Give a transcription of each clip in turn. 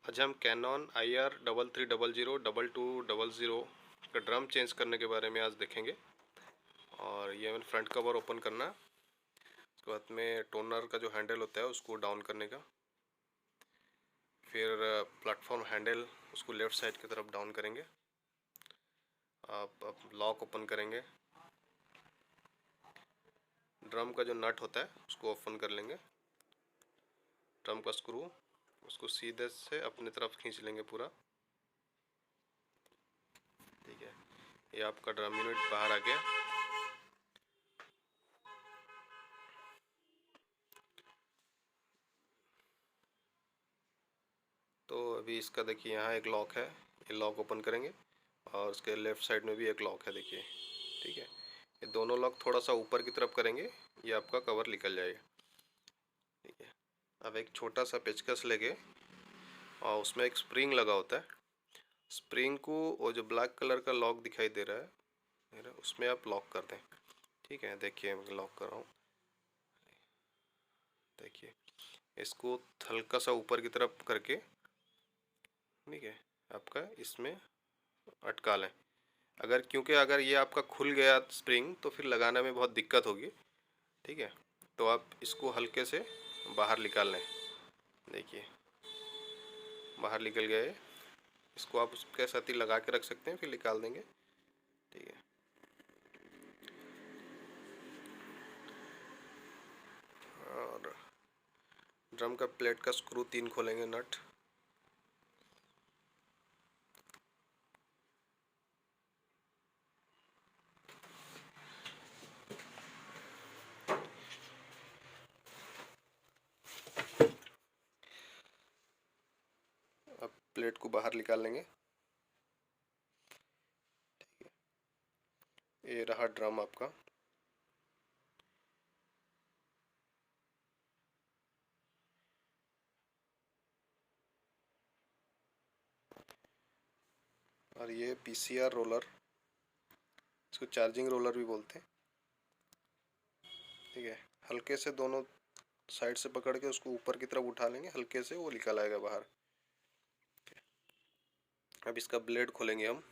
आज हम Canon IR3300 का ड्रम चेंज करने के बारे में आज देखेंगे। और ये हमें फ्रंट कवर ओपन करना, उसके बाद में टोनर का जो हैंडल होता है उसको डाउन करने का, फिर प्लेटफॉर्म हैंडल उसको लेफ़्ट साइड की तरफ डाउन करेंगे। आप लॉक ओपन करेंगे, ड्रम का जो नट होता है उसको ओपन कर लेंगे, ड्रम का स्क्रू उसको सीधे से अपनी तरफ खींच लेंगे पूरा। ठीक है, ये आपका ड्रम यूनिट बाहर आ गया। तो अभी इसका देखिए यहाँ एक लॉक है, ये लॉक ओपन करेंगे और उसके लेफ़्ट साइड में भी एक लॉक है देखिए। ठीक है, ये दोनों लॉक थोड़ा सा ऊपर की तरफ करेंगे, ये आपका कवर निकल जाएगा। ठीक है, अब एक छोटा सा पेचकस लेके और उसमें एक स्प्रिंग लगा होता है, स्प्रिंग को वो जो ब्लैक कलर का लॉक दिखाई दे रहा है मेरा, उसमें आप लॉक कर दें। ठीक है, देखिए मैं लॉक कर रहा हूँ। देखिए इसको हल्का सा ऊपर की तरफ करके, ठीक है, आपका इसमें अटका लें। क्योंकि अगर ये आपका खुल गया स्प्रिंग तो फिर लगाने में बहुत दिक्कत होगी। ठीक है, तो आप इसको हल्के से बाहर निकाल लें। देखिए बाहर निकल गया है, इसको आप उसके साथ ही लगा के रख सकते हैं, फिर निकाल देंगे। ठीक है, और ड्रम का प्लेट का स्क्रू 3 खोलेंगे नट। अब प्लेट को बाहर निकाल लेंगे। ये रहा ड्रम आपका। और ये PCR रोलर, इसको चार्जिंग रोलर भी बोलते हैं। ठीक है, हल्के से दोनों साइड से पकड़ के उसको ऊपर की तरफ उठा लेंगे, हल्के से वो निकल आएगा बाहर। अब इसका ब्लेड खोलेंगे हम,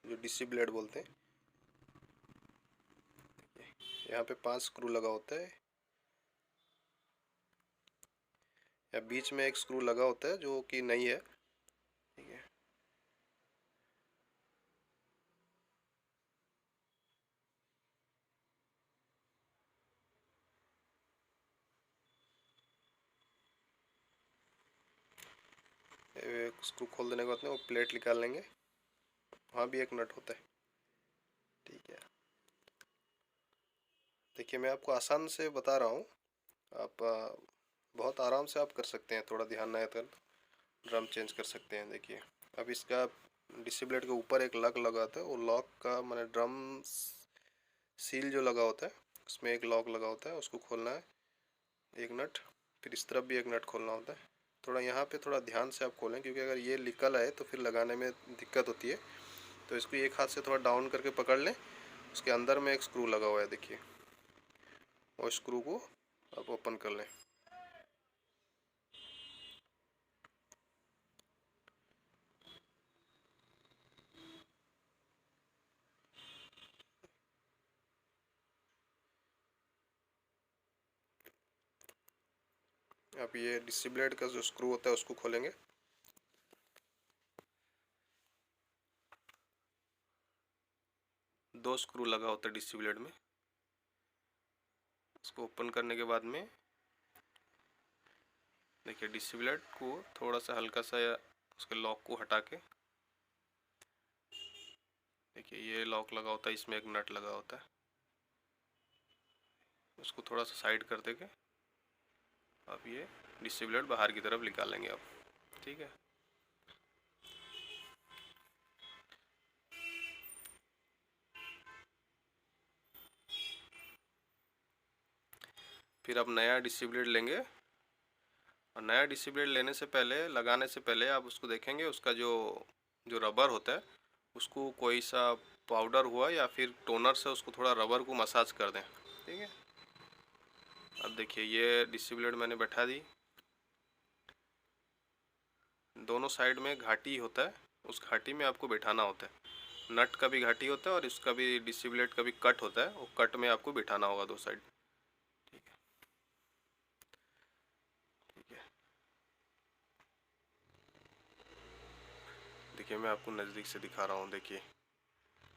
जो DC ब्लेड बोलते हैं। यहाँ पे 5 स्क्रू लगा होता है, या बीच में एक स्क्रू लगा होता है जो कि नहीं है। ठीक है, एक स्क्रू खोल देने के बाद में वो प्लेट निकाल लेंगे, वहाँ भी एक नट होता है। ठीक है, देखिए मैं आपको आसान से बता रहा हूँ, आप बहुत आराम से आप कर सकते हैं, थोड़ा ध्यान नहीं तो ड्रम चेंज कर सकते हैं। देखिए अब इसका DC ब्लेड के ऊपर एक लॉक लगा होता है, वो लॉक का मैंने ड्रम सील जो लगा होता है उसमें एक लॉक लगा होता है, उसको खोलना है एक नट, फिर इस तरफ भी एक नट खोलना होता है। थोड़ा यहाँ पे थोड़ा ध्यान से आप खोलें, क्योंकि अगर ये निकल आए तो फिर लगाने में दिक्कत होती है। तो इसको एक हाथ से थोड़ा डाउन करके पकड़ लें, उसके अंदर में एक स्क्रू लगा हुआ है देखिए, और स्क्रू को आप ओपन कर लें। अब ये DC ब्लेड का जो स्क्रू होता है उसको खोलेंगे। दो स्क्रू लगा होता है DC ब्लेड में, उसको ओपन करने के बाद में देखिए DC ब्लेड को थोड़ा सा हल्का सा उसके लॉक को हटा के, देखिए ये लॉक लगा होता है, इसमें एक नट लगा होता है, उसको थोड़ा सा साइड कर देंगे। अब ये DC ब्लेड बाहर की तरफ निकालेंगे अब। ठीक है, फिर अब नया DC ब्लेड लेंगे, और नया DC ब्लेड लेने से पहले, लगाने से पहले आप उसको देखेंगे, उसका जो जो रबर होता है उसको कोई सा पाउडर हुआ या फिर टोनर से उसको थोड़ा रबर को मसाज कर दें। ठीक है, अब देखिए ये DC ब्लेड मैंने बैठा दी, दोनों साइड में घाटी होता है, उस घाटी में आपको बैठाना होता है। नट का भी घाटी होता है और इसका भी डिसिबलेट का भी कट होता है, वो कट में आपको बैठाना होगा दो साइड। ठीक है, ठीक है। देखिए मैं आपको नज़दीक से दिखा रहा हूँ। देखिए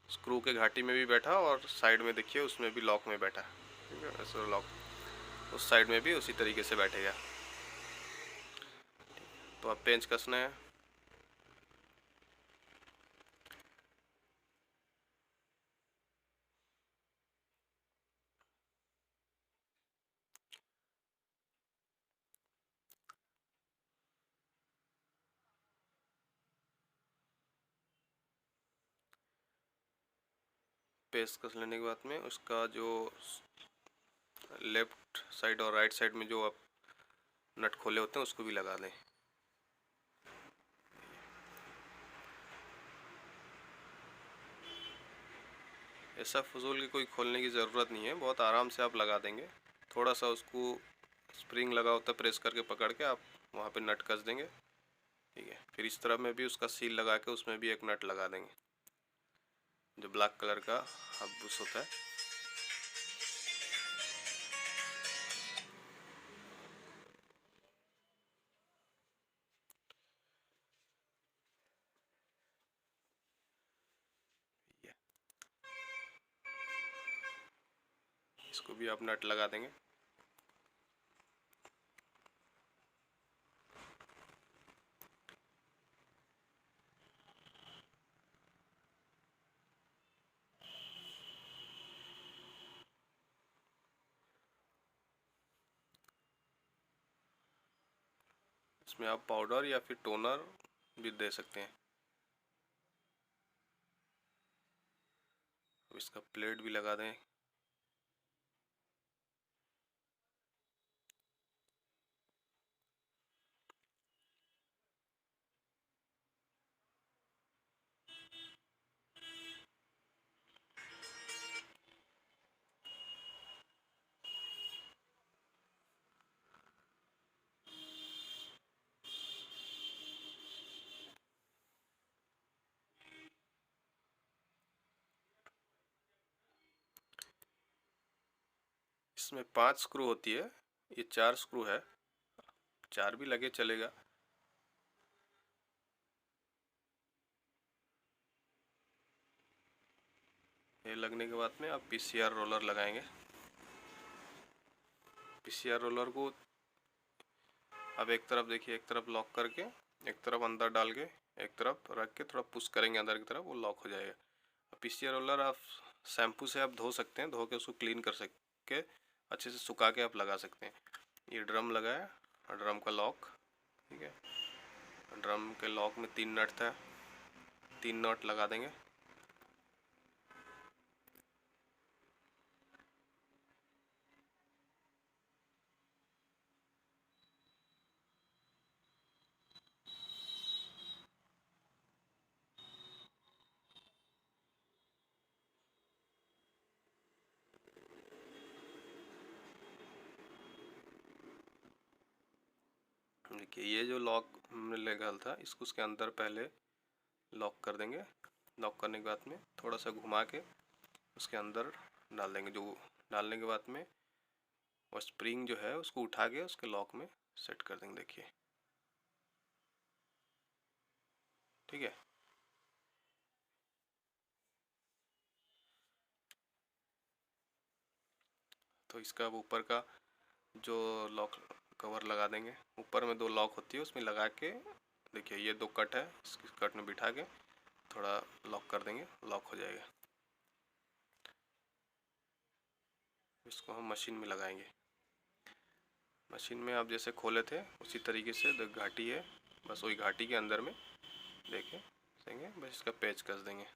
स्क्रू के घाटी में भी बैठा और साइड में देखिए उसमें भी लॉक में बैठा। ठीक है, ऐसा लॉक उस साइड में भी उसी तरीके से बैठेगा। तो आप पेंच कसना है। पेस्ट कस लेने के बाद में उसका जो लेफ्ट साइड और राइट साइड में जो आप नट खोले होते हैं उसको भी लगा दें। ऐसा फजूल की कोई खोलने की ज़रूरत नहीं है, बहुत आराम से आप लगा देंगे। थोड़ा सा उसको स्प्रिंग लगा होता है, प्रेस करके पकड़ के आप वहाँ पे नट कस देंगे। ठीक है, फिर इस तरफ में भी उसका सील लगा के उसमें भी एक नट लगा देंगे, जो ब्लैक कलर का हब्बुस होता है। इसको भी आप नट लगा देंगे। इसमें आप पाउडर या फिर टोनर भी दे सकते हैं। अब इसका प्लेट भी लगा दें। इसमें 5 स्क्रू होती है, ये 4 स्क्रू है, 4 भी लगे चलेगा। ये लगने के बाद में आप पीसीआर रोलर लगाएंगे। पीसीआर रोलर को अब एक तरफ देखिए, एक तरफ लॉक करके एक तरफ अंदर डाल के एक तरफ रख के थोड़ा पुश करेंगे अंदर की तरफ, वो लॉक हो जाएगा। पीसीआर रोलर आप शैम्पू से आप धो सकते हैं, धो के उसको क्लीन कर सके अच्छे से सुखा के आप लगा सकते हैं। ये ड्रम लगाया, ड्रम का लॉक। ठीक है, ड्रम के लॉक में 3 नट था, 3 नट लगा देंगे। देखिए ये जो लॉक हमने लगा था इसको उसके अंदर पहले लॉक कर देंगे। लॉक करने के बाद में थोड़ा सा घुमा के उसके अंदर डाल देंगे। जो डालने के बाद में और स्प्रिंग जो है उसको उठा के उसके लॉक में सेट कर देंगे। देखिए ठीक है। तो इसका ऊपर का जो लॉक कवर लगा देंगे, ऊपर में 2 लॉक होती है उसमें लगा के देखिए ये 2 कट है, इसकी कट में बिठा के थोड़ा लॉक कर देंगे, लॉक हो जाएगा। इसको हम मशीन में लगाएंगे। मशीन में आप जैसे खोले थे उसी तरीके से घाटी है, बस वही घाटी के अंदर में देखें बस इसका पेच कस देंगे।